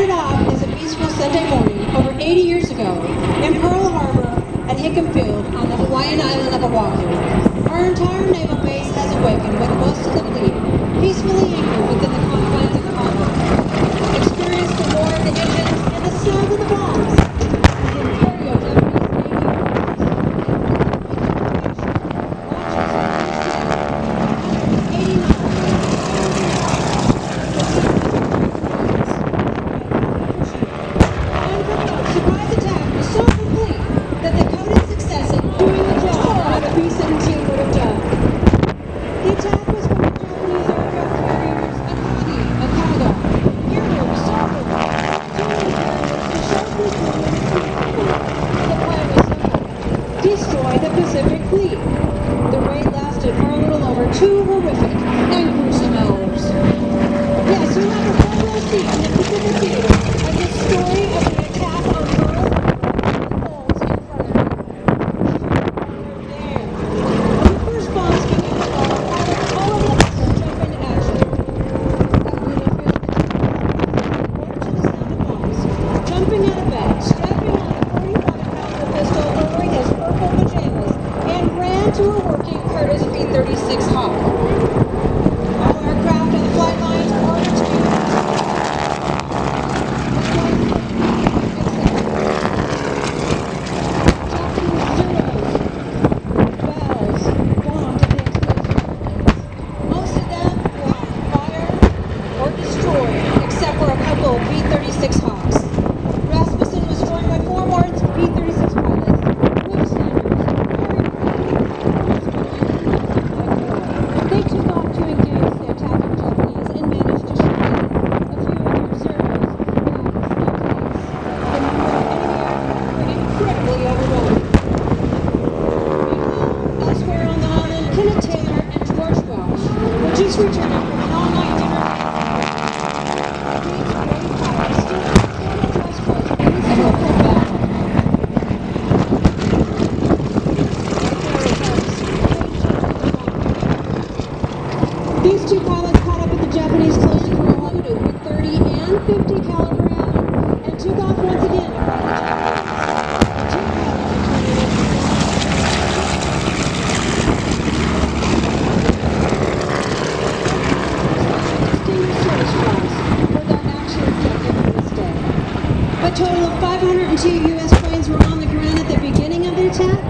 started off as a peaceful Sunday morning over 80 years ago in Pearl Harbor at Hickam Field on the Hawaiian island of Oahu. Our entire naval base has awakened with most of the fleet peacefully anchored within the confines of the harbor. Experience the roar of the engines and the sound of the bombs. The Imperial surprise attack was so complete that they coded success in doing the job that a B-17 would have done. The attack was from the Japanese aircraft carriers Akagi, Akaga, Hero, Saru, and sharply the plan was simple: destroy the Pacific Fleet. The raid lasted for a little over 2 horrific and gruesome hours. Yes, you have a front row seat in the Pacific Theater as the story of the attack on Pearl unfolds in front of you. There. When the first bombs began to fall, pilots all over the vessel jump into action. At Wheeler Field, the to the sound of bombs, jumping out of bed, strapping on a 45-pounder pistol, wearing his purple pajamas, and ran to a working Curtiss B-36 Hawk. All aircraft on the flight lines were ordered to be most of them were on fire or destroyed, except for a couple of B-36 Hawks. Rasmussen was joined by 4 more B-36 pilots, Luke Sanders, Harry Pratt, they took off to engage the attacking Japanese and managed to shoot down a few of their Zeros, Bags, and tanks. The number of enemy aircraft were incredibly overwhelming. Meanwhile, elsewhere on the island, Kenneth Taylor and George Welsh were just returning from an all-night dinner. These brave pilots stood on the formal dress codes in the skillful battle. These 2 pilots caught up with the Japanese close to Pearl Harbor with 30 and 50 caliber ammo and took off once again to fight the Japanese. The 2 Distinguished Service Cross for their actions that given this day. A total of 502 U.S. planes were on the ground at the beginning of the attack.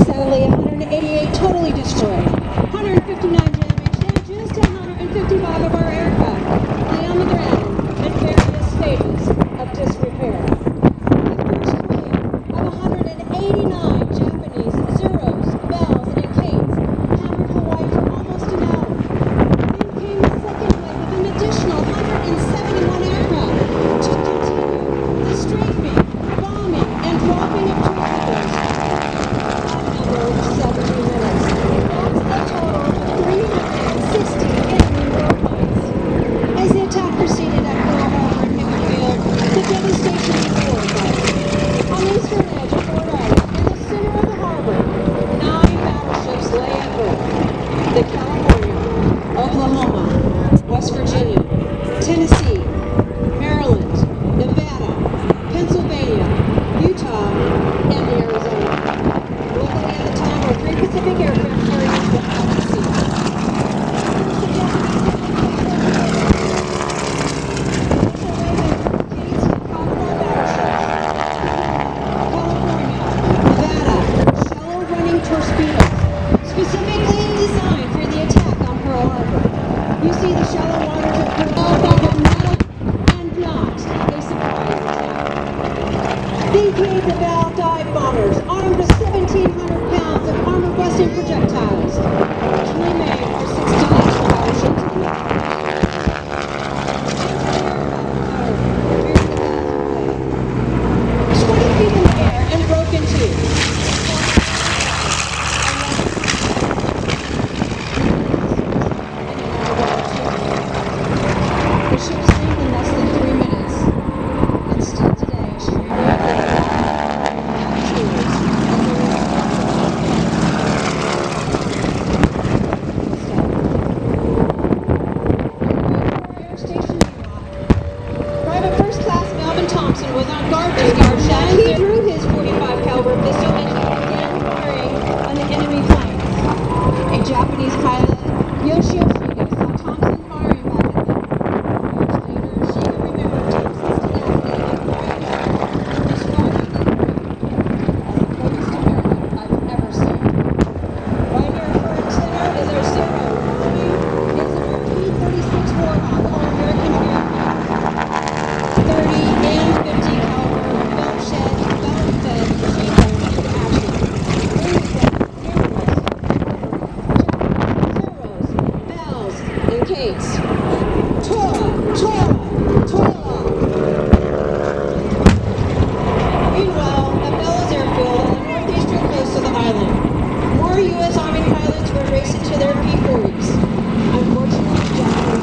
Sadly, 188 totally destroyed, 159 damaged, and just 155 of our aircraft lay on the ground in various stages of disrepair. The first wave of 189 Japanese Zeros, Bells, and Kates hammered Hawaii for almost an hour. Then came the second wave of an additional 171 aircraft to continue the strafing, bombing, and dropping of torpedoes. That number 70 minutes. That's the total of 360 enemy warplanes. As the attack proceeded at Pearl Harbor and Hickam Field, the devastation was horrified. On the eastern edge of Fort Island, in the center of the harbor, 9 battleships lay at berth. The California, Oklahoma, West Virginia, Tennessee, Maryland, Nevada, Pennsylvania, Utah, and Arizona. Locally at the time were 3 Pacific aircraft carriers without the sea. The Japanese shallow-running torpedoes, specifically designed for the attack on Pearl Harbor. You see the shallow waters of Pearl Harbor of metal and not a surprise attack. They gave the Val dive bombers, armed with 1,700 pounds of armor-busting projectiles. Key made for 60-inch battleships. Feet in the air and broke in 2. The ship sank in less than 3 minutes, and still today she remains actually He drew his .45 caliber pistol and he began firing on the enemy planes. A Japanese pilot, Yoshio Shiga, saw Thompson firing back at them. Years later, Shiga remembered Thompson's tenacity and courage, describing the as the greatest American I've ever seen. Right here, front and center, is our Zero. Is our P-36 Warhawk, our American aircraft. 30 and 50 caliber belt-fed machine guns into action. These guns, numerous, Zeros, Bells, and Kates. Tora! Meanwhile, at Bellows Airfield on the northeastern coast of the island, more U.S. Army pilots were racing to their P-40s. Unfortunately, Jackson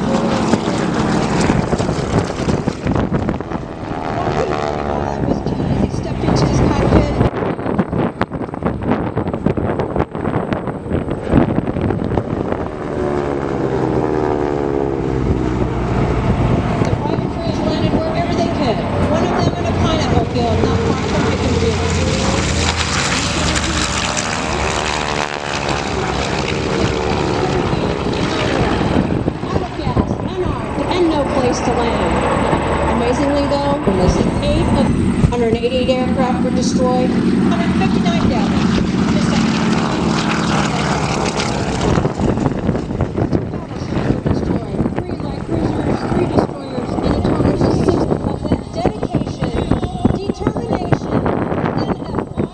was killed as he stepped into his cockpit. The private crews landed wherever they could, one of them in a pineapple field not far from Airshow. Out of gas, unarmed, and no place to land. Amazingly though, almost 8 of 188 aircraft were destroyed, 159 damaged. Just like battleships were destroyed, 3 light cruisers, 3 destroyers, and a total of 6 of that dedication, determination, and effort.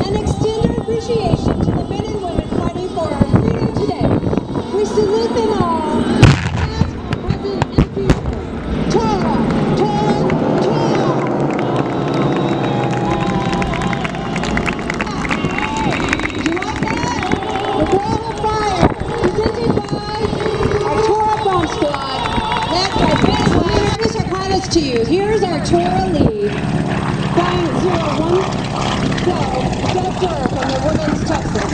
And extend our appreciation to the men and women fighting for our freedom today. We salute them all, past, present, and future. Tora! Tora! Tora! Did you like that? The Ball of Fire, presented by our Tora Bomb Squad, led by best introduce our pilots to you. Here's our Tora lead, flying 0112, Tora from the Women's Texas.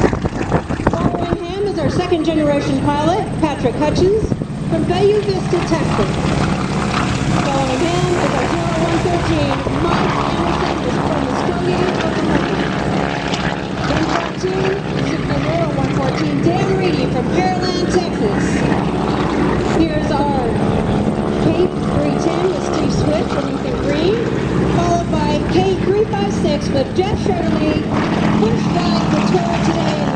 Following him is our second generation pilot, Patrick Hutchins, from Bayou Vista, Texas. Following him is our 0113, Mike Anderson, is from Muskogee, Oklahoma. 114, Dan Reedy from Pearland, Texas. Here's our Kate 310 with Steve Swift from Ethan Green, followed by Kate 356 with Jeff Shirley, push back for Tora today